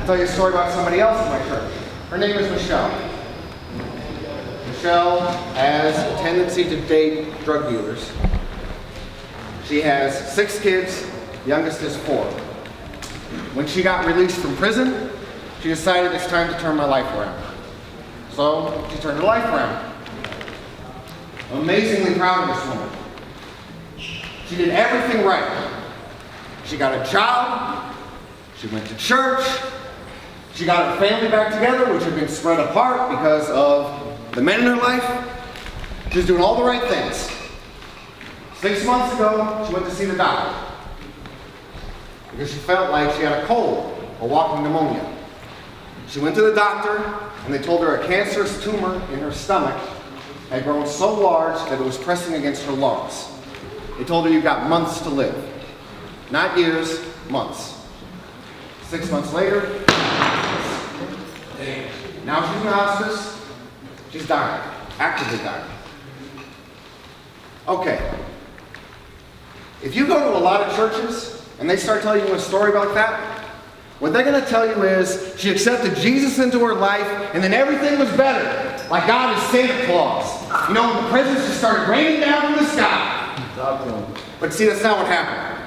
tell you a story about somebody else in my church. Her name is Michelle. Michelle has a tendency to date drug dealers. She has 6 kids, youngest is 4. When she got released from prison, she decided it's time to turn my life around. So she turned her life around. I'm amazingly proud of this woman. She did everything right. She got a job, she went to church, she got her family back together, which had been spread apart because of the men in her life. She was doing all the right things. 6 months ago, she went to see the doctor because she felt like she had a cold or walking pneumonia. She went to the doctor and they told her a cancerous tumor in her stomach had grown so large that it was pressing against her lungs. They told her, you've got months to live. Not years, months. 6 months later, now she's in hospice. She's dying, actively dying. Okay. If you go to a lot of churches and they start telling you a story about that, what they're going to tell you is she accepted Jesus into her life and then everything was better. Like God is Santa Claus. You know, when the presents just started raining down from the sky. But see, that's not what happened.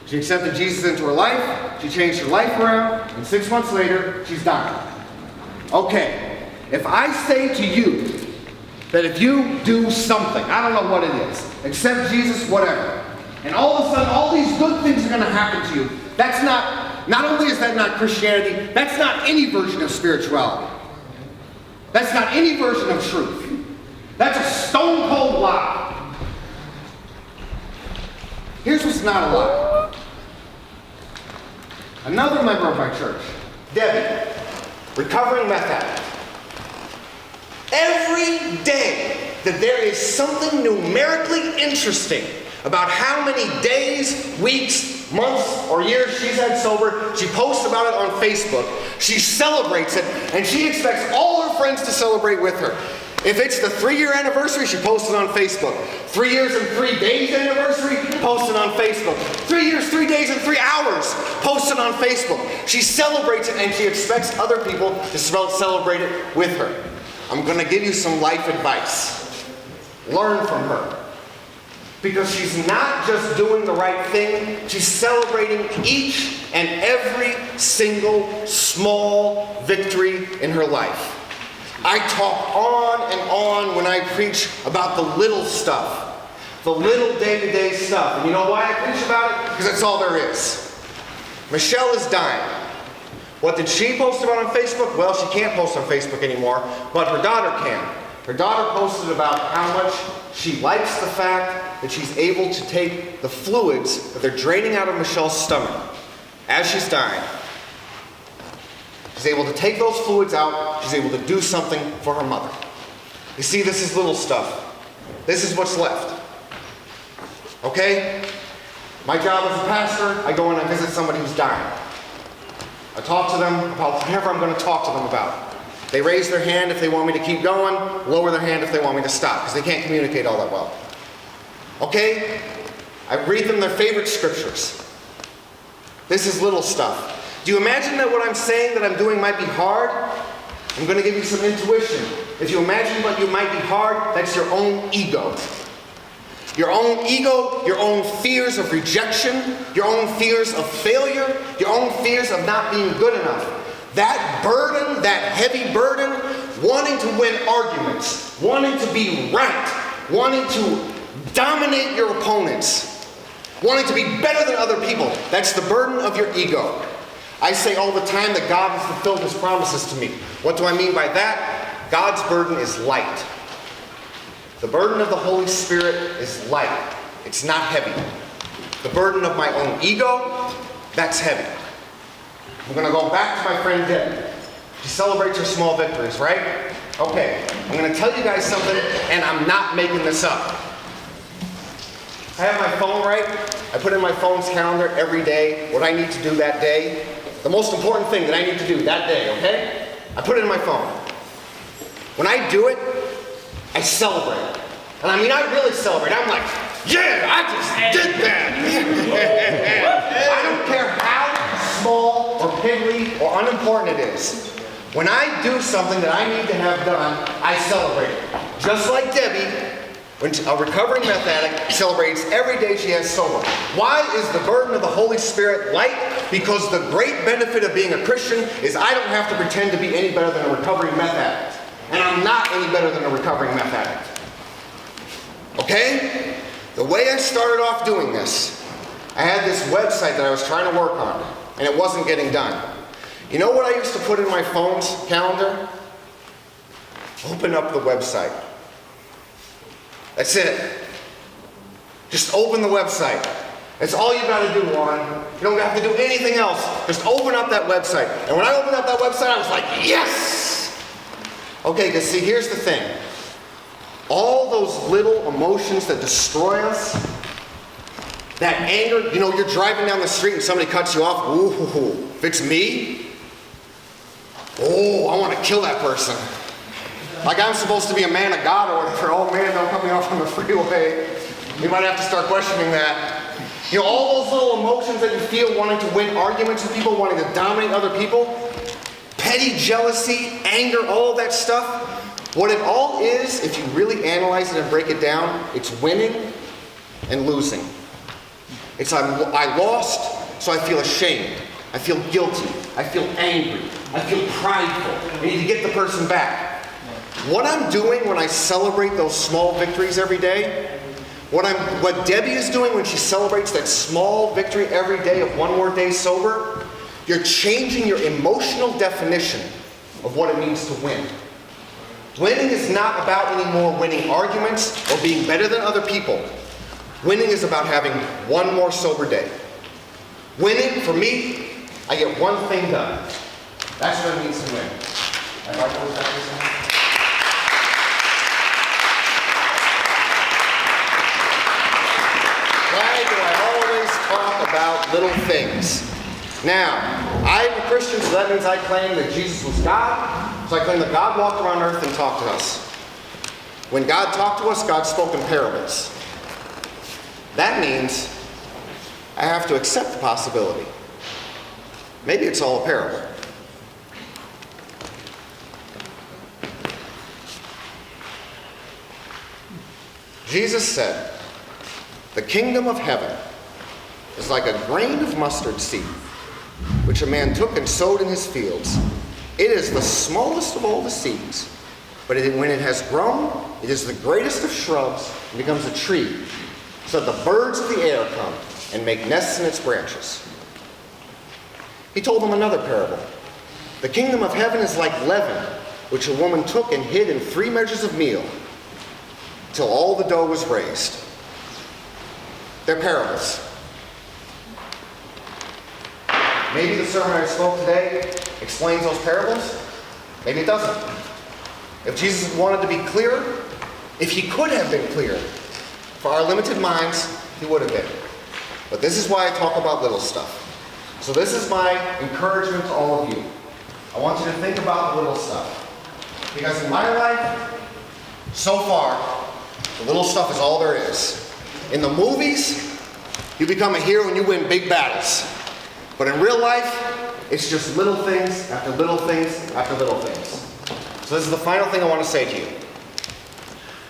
She accepted Jesus into her life, she changed her life around, and 6 months later, she's dying. Okay, if I say to you that if you do something, I don't know what it is, accept Jesus, whatever, and all of a sudden all these good things are going to happen to you, that's not only is that not Christianity, that's not any version of spirituality. That's not any version of truth. That's a stone cold lie. Here's what's not a lie. Another member of my church, Debbie, recovering meth addict. Every day that there is something numerically interesting about how many days, weeks, months, or years she's had sober, she posts about it on Facebook. She celebrates it, and she expects all her friends to celebrate with her. If it's the 3-year anniversary, she posts it on Facebook. 3 years and 3 days anniversary, post it on Facebook. 3 years, 3 days, and 3 hours, post it on Facebook. She celebrates it and she expects other people to celebrate it with her. I'm going to give you some life advice. Learn from her. Because she's not just doing the right thing, she's celebrating each and every single small victory in her life. I talk on and on when I preach about the little stuff, the little day-to-day stuff. And you know why I preach about it? Because that's all there is. Michelle is dying. What did she post about on Facebook? Well, she can't post on Facebook anymore, but her daughter can. Her daughter posted about how much she likes the fact that she's able to take the fluids that they're draining out of Michelle's stomach as she's dying. She's able to take those fluids out. She's able to do something for her mother. You see, this is little stuff. This is what's left. Okay? My job as a pastor, I go in and visit somebody who's dying. I talk to them about whatever I'm going to talk to them about. They raise their hand if they want me to keep going, lower their hand if they want me to stop, because they can't communicate all that well. Okay? I read them their favorite scriptures. This is little stuff. Do you imagine that what I'm saying that I'm doing might be hard? I'm going to give you some intuition. If you imagine what you might be hard, that's your own ego. Your own ego, your own fears of rejection, your own fears of failure, your own fears of not being good enough. That burden, that heavy burden, wanting to win arguments, wanting to be right, wanting to dominate your opponents, wanting to be better than other people, that's the burden of your ego. I say all the time that God has fulfilled His promises to me. What do I mean by that? God's burden is light. The burden of the Holy Spirit is light. It's not heavy. The burden of my own ego, that's heavy. I'm going to go back to my friend Debbie. She celebrates her small victories, right? Okay, I'm going to tell you guys something, and I'm not making this up. I have my phone, right? I put in my phone's calendar every day what I need to do that day. The most important thing that I need to do that day, okay? I put it in my phone. When I do it, I celebrate. And I mean, I really celebrate. I'm like, yeah, I just did that. I don't care how small or piddly or unimportant it is. When I do something that I need to have done, I celebrate it. Just like Debbie, when a recovering meth addict, celebrates every day she has sober. Why is the burden of the Holy Spirit light? Because the great benefit of being a Christian is I don't have to pretend to be any better than a recovering meth addict. And I'm not any better than a recovering meth addict. Okay? The way I started off doing this, I had this website that I was trying to work on, and it wasn't getting done. You know what I used to put in my phone's calendar? Open up the website. That's it. Just open the website. That's all you got to do, Lauren. You don't have to do anything else. Just open up that website. And when I opened up that website, I was like, yes! Okay, because see, here's the thing. All those little emotions that destroy us, that anger, you know, you're driving down the street and somebody cuts you off. Ooh, if it's me, oh, I want to kill that person. Like I'm supposed to be a man of God or whatever. Oh man, don't cut me off on the freeway. You might have to start questioning that. You know, all those little emotions that you feel wanting to win arguments with people, wanting to dominate other people, petty jealousy, anger, all of that stuff. What it all is, if you really analyze it and break it down, it's winning and losing. It's I lost, so I feel ashamed. I feel guilty. I feel angry. I feel prideful. I need to get the person back. What I'm doing when I celebrate those small victories every day, what Debbie is doing when she celebrates that small victory every day of one more day sober, you're changing your emotional definition of what it means to win. Winning is not about any more winning arguments or being better than other people. Winning is about having one more sober day. Winning, for me, I get one thing done. That's what it means to win. Why do I always talk about little things? Now, I'm a Christian, so that means I claim that Jesus was God. So I claim that God walked around earth and talked to us. When God talked to us, God spoke in parables. That means I have to accept the possibility. Maybe it's all a parable. Jesus said, "The kingdom of heaven is like a grain of mustard seed, which a man took and sowed in his fields. It is the smallest of all the seeds, but when it has grown, it is the greatest of shrubs and becomes a tree, so that the birds of the air come and make nests in its branches." He told them another parable. "The kingdom of heaven is like leaven, which a woman took and hid in 3 measures of meal, till all the dough was raised." They're parables. Maybe the sermon I spoke today explains those parables. Maybe it doesn't. If Jesus wanted to be clearer, if he could have been clearer, for our limited minds, he would have been. But this is why I talk about little stuff. So this is my encouragement to all of you. I want you to think about the little stuff. Because in my life, so far, the little stuff is all there is. In the movies, you become a hero and you win big battles. But in real life, it's just little things after little things after little things. So this is the final thing I want to say to you.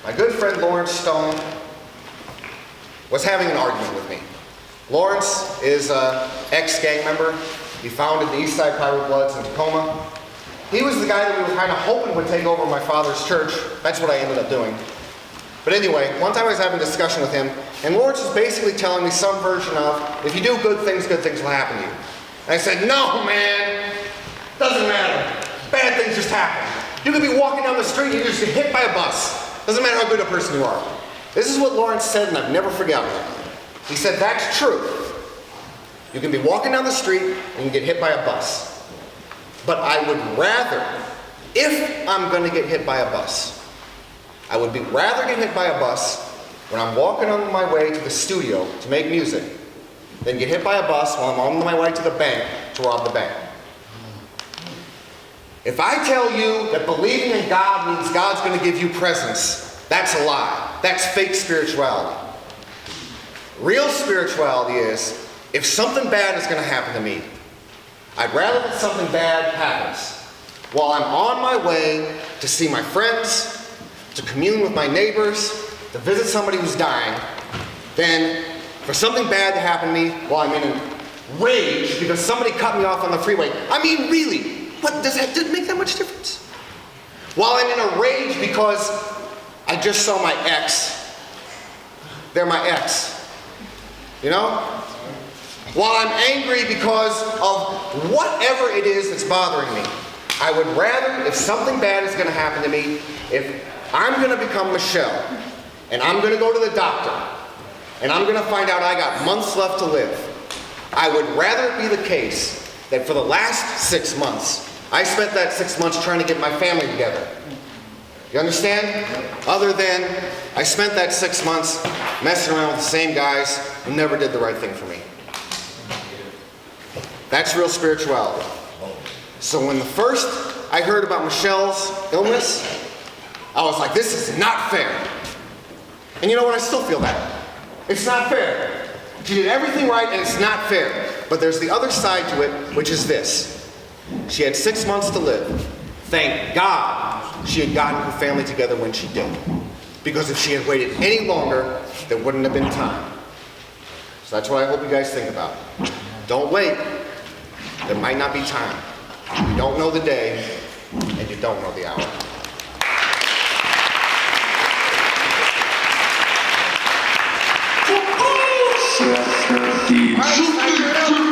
My good friend Lawrence Stone was having an argument with me. Lawrence is an ex-gang member. He founded the Eastside Pirate Bloods in Tacoma. He was the guy that we were kind of hoping would take over my father's church. That's what I ended up doing. But anyway, one time I was having a discussion with him, and Lawrence was basically telling me some version of, if you do good things will happen to you. And I said, no, man, doesn't matter. Bad things just happen. You could be walking down the street and you just get hit by a bus. Doesn't matter how good a person you are. This is what Lawrence said, and I've never forgotten it. He said, that's true. You can be walking down the street and you get hit by a bus. But I would rather, if I'm going to get hit by a bus, I would rather get hit by a bus when I'm walking on my way to the studio to make music than get hit by a bus while I'm on my way to the bank to rob the bank. If I tell you that believing in God means God's going to give you presents, that's a lie. That's fake spirituality. Real spirituality is, if something bad is going to happen to me, I'd rather that something bad happens while I'm on my way to see my friends, to commune with my neighbors, to visit somebody who's dying, than for something bad to happen to me while I'm in a rage because somebody cut me off on the freeway. I mean, really, does it make that much difference? While I'm in a rage because I just saw my ex. They're my ex. You know? While I'm angry because of whatever it is that's bothering me. I would rather, if something bad is going to happen to me, if I'm going to become Michelle, and I'm going to go to the doctor, and I'm going to find out I got months left to live, I would rather it be the case that for the last 6 months, I spent that 6 months trying to get my family together. You understand? Other than I spent that 6 months messing around with the same guys who never did the right thing for me. That's real spirituality. So when the first I heard about Michelle's illness, I was like, this is not fair. And you know what? I still feel that. It's not fair. She did everything right and it's not fair. But there's the other side to it, which is this. She had 6 months to live. Thank God she had gotten her family together when she did. Because if she had waited any longer, there wouldn't have been time. So that's what I hope you guys think about. Don't wait. There might not be time. You don't know the day, and you don't know the hour. Die